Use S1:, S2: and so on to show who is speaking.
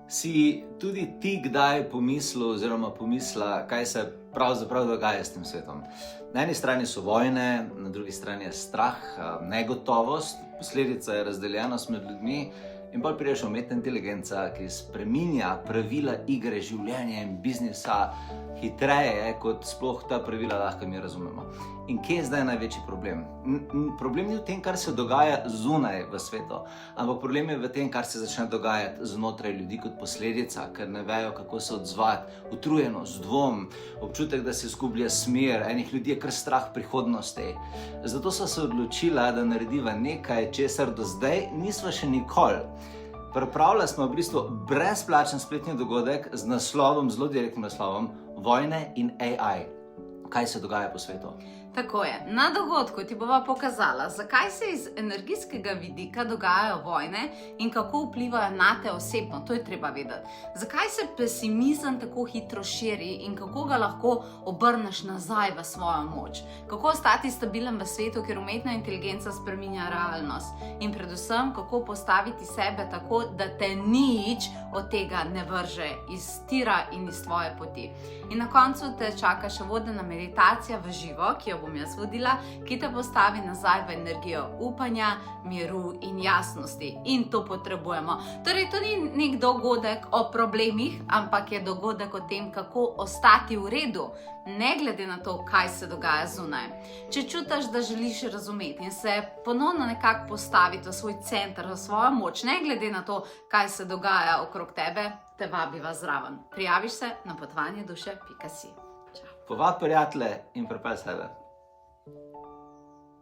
S1: Si tudi ti kdaj pomislil oziroma pomisla, kaj se pravzaprav dogaja s tem svetom? Na eni strani so vojne, na drugi strani je strah, negotovost, posledica je razdeljenost med ljudmi in potem prideš umetna inteligenca, ki spreminja pravila igre življenja in biznisa hitreje, kot sploh ta pravila lahko mi razumemo. In kje je zdaj največji problem? Problem ni v tem, kar se dogaja zunaj v svetu, ampak problem je v tem, kar se začne dogajati znotraj ljudi kot posledica, ker ne vejo, kako se odzvati, utrujenost, dvom, občutek, da se izgublja smer, enih ljudi je kar strah prihodnosti. Zato so se odločila, da narediva nekaj, česar do zdaj nisva še nikoli. Pripravila smo v bistvu brezplačen spletni dogodek z naslovom, zelo direktnim naslovom, Vojne in AI. Kaj se dogaja po svetu?
S2: Tako je. Na dogodku ti bova pokazala, zakaj se iz energijskega vidika dogajajo vojne in kako vplivajo na te osebno. To je treba vedeti. Zakaj se pesimizem tako hitro širi in kako ga lahko obrneš nazaj v svojo moč. Kako ostati stabilen v svetu, ker umetna inteligenca spreminja realnost. In predvsem, kako postaviti sebe tako, da te nič od tega ne vrže iz tira in iz tvoje poti. In na koncu te čaka še vodena meditacija v živo, ki jo bom jaz vodila, ki te postavi nazaj v energijo upanja, miru in jasnosti. In to potrebujemo. Torej, to ni nek dogodek o problemih, ampak je dogodek o tem, kako ostati v redu, ne glede na to, kaj se dogaja zunaj. Če čutiš, da želiš razumeti in se ponovno nekako postaviti v svoj center, v svojo moč, ne glede na to, kaj se dogaja okrog tebe, te vabiva zraven. Prijaviš se na potovanjeduše.si.
S1: Povabi prijatelje in prepelj sebe.